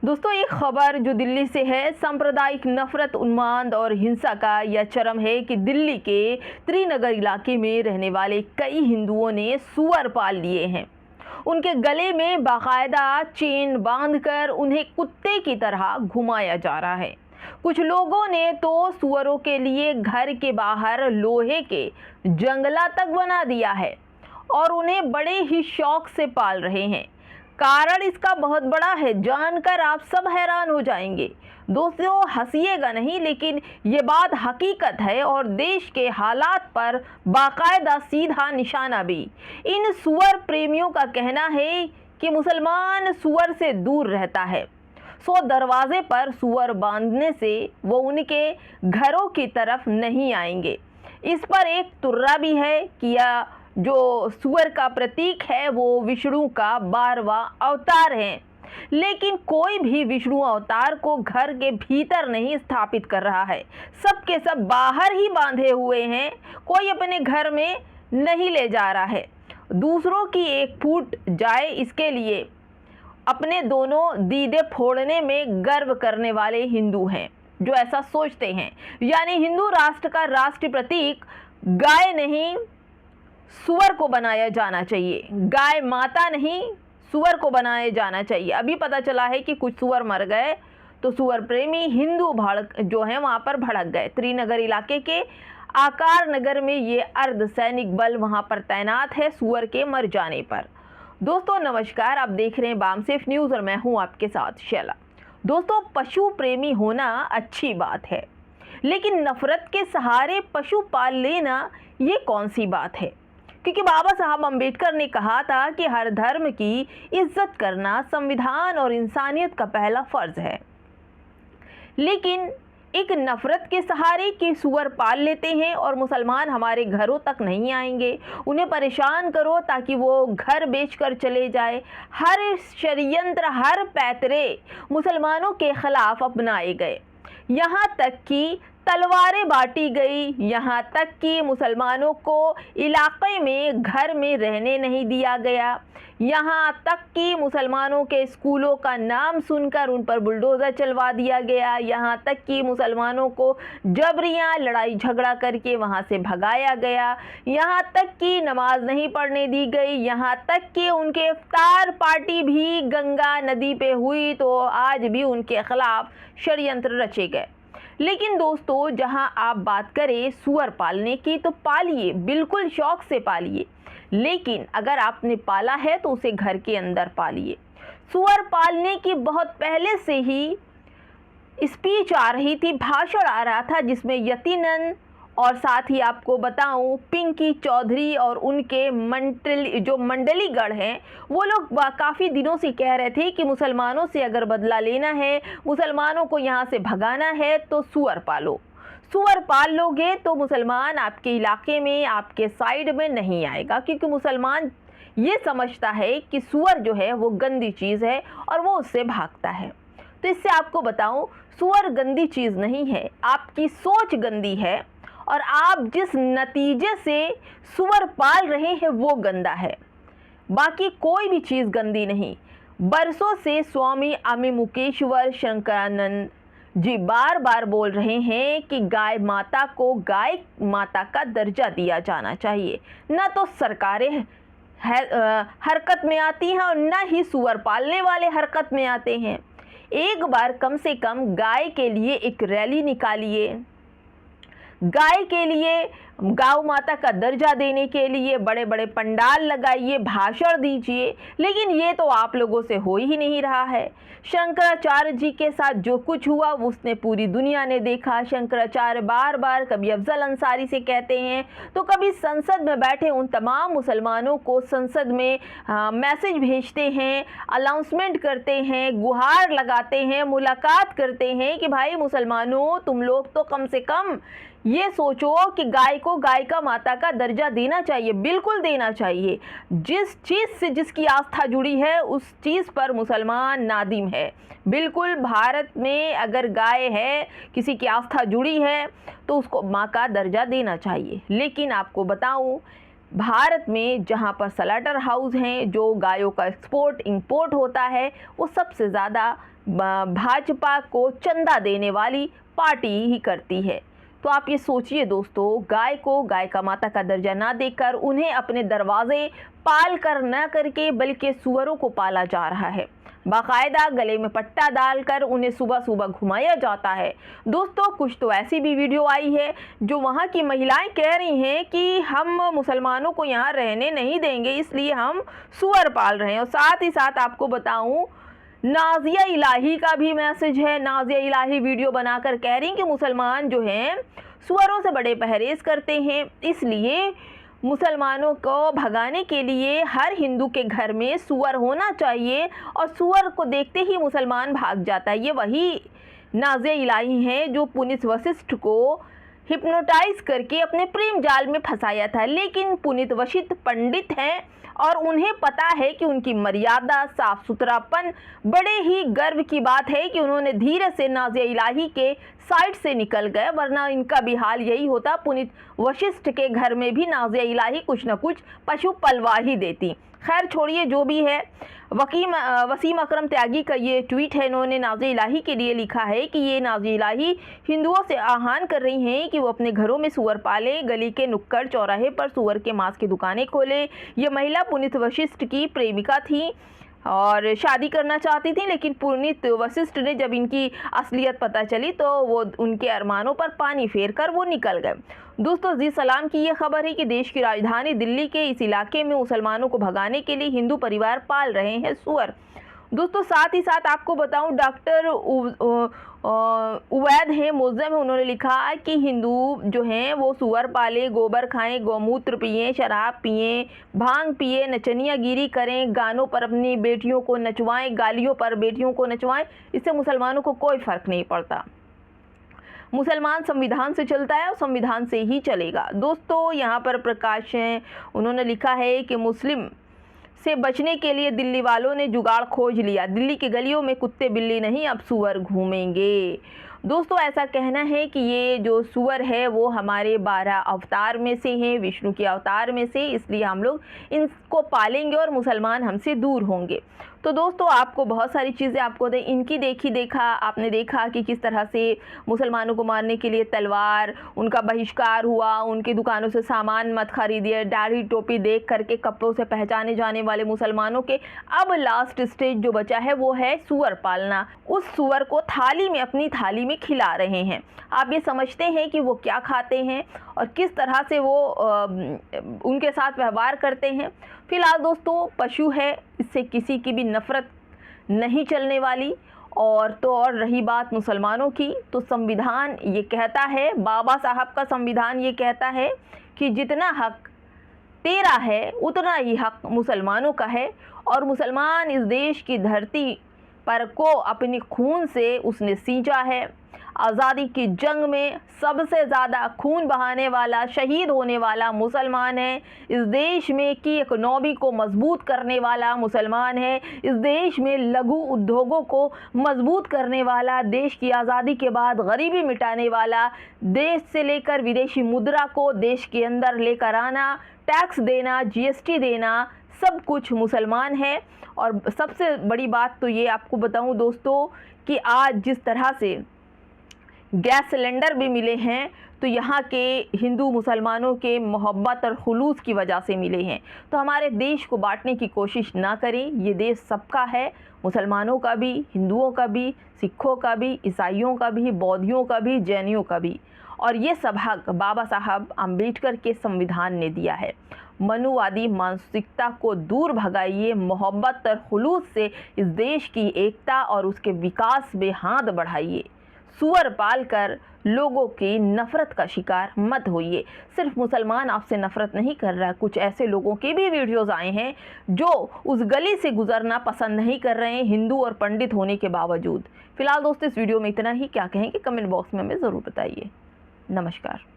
दोस्तों, एक खबर जो दिल्ली से है, सांप्रदायिक नफरत, उन्माद और हिंसा का यह चरम है कि दिल्ली के त्रिनगर इलाके में रहने वाले कई हिंदुओं ने सूअर पाल लिए हैं। उनके गले में बाकायदा चेन बांधकर उन्हें कुत्ते की तरह घुमाया जा रहा है। कुछ लोगों ने तो सूअरों के लिए घर के बाहर लोहे के जंगला तक बना दिया है और उन्हें बड़े ही शौक से पाल रहे हैं। कारण इसका बहुत बड़ा है, जानकर आप सब हैरान हो जाएंगे। दोस्तों, हंसिएगा नहीं, लेकिन ये बात हकीकत है और देश के हालात पर बाकायदा सीधा निशाना भी। इन सूअर प्रेमियों का कहना है कि मुसलमान सूअर से दूर रहता है, सो दरवाजे पर सूअर बांधने से वो उनके घरों की तरफ नहीं आएंगे। इस पर एक तुर्रा भी है कि यह जो सूअर का प्रतीक है वो विष्णु का 12वां अवतार है, लेकिन कोई भी विष्णु अवतार को घर के भीतर नहीं स्थापित कर रहा है। सब के सब बाहर ही बांधे हुए हैं, कोई अपने घर में नहीं ले जा रहा है। दूसरों की एक फूट जाए इसके लिए अपने दोनों दीदे फोड़ने में गर्व करने वाले हिंदू हैं जो ऐसा सोचते हैं। यानी हिंदू राष्ट्र का राष्ट्रीय प्रतीक गाय नहीं, सूअर को बनाया जाना चाहिए। गाय माता नहीं, सूअर को बनाया जाना चाहिए। अभी पता चला है कि कुछ सूअर मर गए तो सूअर प्रेमी हिंदू जो है वहां पर भड़क गए। त्रिनगर इलाके के आकार नगर में ये अर्धसैनिक बल वहां पर तैनात है सूअर के मर जाने पर। दोस्तों नमस्कार, आप देख रहे हैं बामसेफ न्यूज़ और मैं हूं आपके साथ शैला। दोस्तों, पशु प्रेमी होना अच्छी बात है, लेकिन नफरत के सहारे पशु पाल लेना ये कौन सी बात है? क्योंकि बाबा साहब अम्बेडकर ने कहा था कि हर धर्म की इज्जत करना संविधान और इंसानियत का पहला फर्ज है। लेकिन एक नफरत के सहारे कि सूअर पाल लेते हैं और मुसलमान हमारे घरों तक नहीं आएंगे, उन्हें परेशान करो ताकि वो घर बेचकर चले जाए। हर षड्यंत्र, हर पैतरे मुसलमानों के खिलाफ अपनाए गए। यहाँ तक कि तलवारें बांटी गई, यहाँ तक कि मुसलमानों को इलाके में घर में रहने नहीं दिया गया। यहाँ तक कि मुसलमानों के स्कूलों का नाम सुनकर उन पर बुलडोज़र चलवा दिया गया। यहाँ तक कि मुसलमानों को जबरियाँ लड़ाई झगड़ा करके वहाँ से भगाया गया। यहाँ तक कि नमाज नहीं पढ़ने दी गई। यहाँ तक कि उनके इफ्तार पार्टी भी गंगा नदी पे हुई तो आज भी उनके खिलाफ षड्यंत्र रचे गए। लेकिन दोस्तों, जहां आप बात करें सूअर पालने की तो पालिए, बिल्कुल शौक से पालिए, लेकिन अगर आपने पाला है तो उसे घर के अंदर पालिए। सूअर पालने की बहुत पहले से ही स्पीच आ रही थी, भाषण आ रहा था, जिसमें यतीनन और साथ ही आपको बताऊं पिंकी चौधरी और उनके मंडलीगढ़ हैं, वो लोग काफ़ी दिनों से कह रहे थे कि मुसलमानों से अगर बदला लेना है, मुसलमानों को यहाँ से भगाना है तो सूअर पालो। सूअर पाल लोगे तो मुसलमान आपके इलाके में, आपके साइड में नहीं आएगा, क्योंकि मुसलमान ये समझता है कि सूअर जो है वो गंदी चीज़ है और वो उससे भागता है। तो इससे आपको बताऊँ, सूअर गंदी चीज़ नहीं है, आपकी सोच गंदी है और आप जिस नतीजे से सूअर पाल रहे हैं वो गंदा है। बाकी कोई भी चीज़ गंदी नहीं। बरसों से स्वामी अमिमुकेश्वर शंकरानंद जी बार बार बोल रहे हैं कि गाय माता को गाय माता का दर्जा दिया जाना चाहिए। न तो सरकारें हरकत में आती हैं और न ही सूअर पालने वाले हरकत में आते हैं। एक बार कम से कम गाय के लिए एक रैली निकालिए, गाय के लिए, गौ माता का दर्जा देने के लिए बड़े बड़े पंडाल लगाइए, भाषण दीजिए, लेकिन ये तो आप लोगों से हो ही नहीं रहा है। शंकराचार्य जी के साथ जो कुछ हुआ उसने पूरी दुनिया ने देखा। शंकराचार्य बार बार कभी अफजल अंसारी से कहते हैं तो कभी संसद में बैठे उन तमाम मुसलमानों को संसद में मैसेज भेजते हैं, अनाउंसमेंट करते हैं, गुहार लगाते हैं, मुलाकात करते हैं कि भाई मुसलमानों, तुम लोग तो कम से कम ये सोचो कि गाय को गाय का माता का दर्जा देना चाहिए, बिल्कुल देना चाहिए। जिस चीज़ से जिसकी आस्था जुड़ी है उस चीज़ पर मुसलमान नादिम है। बिल्कुल, भारत में अगर गाय है, किसी की आस्था जुड़ी है तो उसको माँ का दर्जा देना चाहिए। लेकिन आपको बताऊं, भारत में जहाँ पर स्लॉटर हाउस हैं, जो गायों का एक्सपोर्ट इंपोर्ट होता है, वो सबसे ज़्यादा भाजपा को चंदा देने वाली पार्टी ही करती है। तो आप ये सोचिए दोस्तों, गाय को गाय का माता का दर्जा ना देकर उन्हें अपने दरवाजे पाल कर न करके बल्कि सुअरों को पाला जा रहा है। बाकायदा गले में पट्टा डालकर उन्हें सुबह सुबह घुमाया जाता है। दोस्तों कुछ तो ऐसी भी वीडियो आई है जो वहाँ की महिलाएं कह रही हैं कि हम मुसलमानों को यहाँ रहने नहीं देंगे, इसलिए हम सुअर पाल रहे हैं। और साथ ही साथ आपको बताऊं, नाजिया इलाही का भी मैसेज है। नाजिया इलाही वीडियो बनाकर कह रही हैं कि मुसलमान जो हैं सुअरों से बड़े परहेज करते हैं, इसलिए मुसलमानों को भगाने के लिए हर हिंदू के घर में सुअर होना चाहिए और सुअर को देखते ही मुसलमान भाग जाता है। ये वही नाजिया इलाही हैं जो पुनीत वशिष्ठ को हिप्नोटाइज करके अपने प्रेम जाल में फंसाया था। लेकिन पुनीत वशिष्ठ पंडित हैं और उन्हें पता है कि उनकी मर्यादा, साफ सुथरापन, बड़े ही गर्व की बात है कि उन्होंने धीरे से नाजिया इलाही के साइड से निकल गए, वरना इनका भी हाल यही होता। पुनीत वशिष्ठ के घर में भी नाजिया इलाही कुछ न कुछ पशु पलवा ही देती। खैर छोड़िए, जो भी है। वसीम अकरम त्यागी का ये ट्वीट है। इन्होंने नाजिया इलाही के लिए लिखा है कि ये नाजिया इलाही हिंदुओं से आह्वान कर रही हैं कि वो अपने घरों में सुअर पालें, गली के नुक्कड़ चौराहे पर सुअर के मांस की दुकानें खोलें। ये महिला पुनीत वशिष्ठ की प्रेमिका थी और शादी करना चाहती थी, लेकिन पुनीत वशिष्ठ ने जब इनकी असलियत पता चली तो वो उनके अरमानों पर पानी फेर कर वो निकल गए। दोस्तों जी सलाम की ये खबर है कि देश की राजधानी दिल्ली के इस इलाके में मुसलमानों को भगाने के लिए हिंदू परिवार पाल रहे हैं सुअर। दोस्तों साथ ही साथ आपको बताऊं, डॉक्टर उवैद हैं, मुल्ज़म है, उन्होंने लिखा कि हिंदू जो हैं वो सुअर पाले, गोबर खाएं, गौमूत्र पिएं, शराब पिएं, भांग पिए, नचनियागिरी करें, गानों पर अपनी बेटियों को नचवाएं, गालियों पर बेटियों को नचवाएं। इससे मुसलमानों को कोई फ़र्क नहीं पड़ता। मुसलमान संविधान से चलता है और संविधान से ही चलेगा। दोस्तों यहाँ पर प्रकाश हैं, उन्होंने लिखा है कि मुस्लिम से बचने के लिए दिल्ली वालों ने जुगाड़ खोज लिया। दिल्ली की गलियों में कुत्ते बिल्ली नहीं, अब सुअर घूमेंगे। दोस्तों ऐसा कहना है कि ये जो सुअर है वो हमारे 12 अवतार में से हैं, विष्णु के अवतार में से, इसलिए हम लोग इनको पालेंगे और मुसलमान हमसे दूर होंगे। तो दोस्तों आपको बहुत सारी चीज़ें आपको इनकी देखा आपने देखा कि किस तरह से मुसलमानों को मारने के लिए तलवार, उनका बहिष्कार हुआ, उनकी दुकानों से सामान मत खरीदिए, दाढ़ी टोपी देख करके कपड़ों से पहचाने जाने वाले मुसलमानों के अब लास्ट स्टेज जो बचा है वो है सुअर पालना। उस सुअर को थाली में, अपनी थाली में खिला रहे हैं। आप ये समझते हैं कि वो क्या खाते हैं और किस तरह से वो उनके साथ व्यवहार करते हैं। फिलहाल दोस्तों पशु है, इससे किसी की भी नफरत नहीं चलने वाली। और तो और रही बात मुसलमानों की, तो संविधान ये कहता है, बाबा साहब का संविधान ये कहता है कि जितना हक तेरा है उतना ही हक मुसलमानों का है। और मुसलमान इस देश की धरती पर को अपने खून से उसने सींचा है। आज़ादी की जंग में सबसे ज़्यादा खून बहाने वाला, शहीद होने वाला मुसलमान है। इस देश में की इकोनॉमी को मजबूत करने वाला मुसलमान है। इस देश में लघु उद्योगों को मजबूत करने वाला, देश की आज़ादी के बाद गरीबी मिटाने वाला, देश से लेकर विदेशी मुद्रा को देश के अंदर लेकर आना, टैक्स देना, जीएसटी देना, सब कुछ मुसलमान है। और सबसे बड़ी बात तो ये आपको बताऊं दोस्तों कि आज जिस तरह से गैस सिलेंडर भी मिले हैं तो यहाँ के हिंदू मुसलमानों के मोहब्बत और खुलूस की वजह से मिले हैं। तो हमारे देश को बांटने की कोशिश ना करें। ये देश सबका है, मुसलमानों का भी, हिंदुओं का भी, सिखों का भी, ईसाइयों का भी, बौद्धियों का भी, जैनियों का भी। और ये सब हक बाबा साहब अम्बेडकर के संविधान ने दिया है। मनुवादी मानसिकता को दूर भगाइए, मोहब्बत और खुलूस से इस देश की एकता और उसके विकास में हाथ बढ़ाइए। सुअर पालकर लोगों की नफ़रत का शिकार मत होइए। सिर्फ मुसलमान आपसे नफ़रत नहीं कर रहा, कुछ ऐसे लोगों के भी वीडियोस आए हैं जो उस गली से गुजरना पसंद नहीं कर रहे हैं, हिंदू और पंडित होने के बावजूद। फिलहाल दोस्तों इस वीडियो में इतना ही। क्या कहेंगे कमेंट बॉक्स में हमें ज़रूर बताइए। नमस्कार।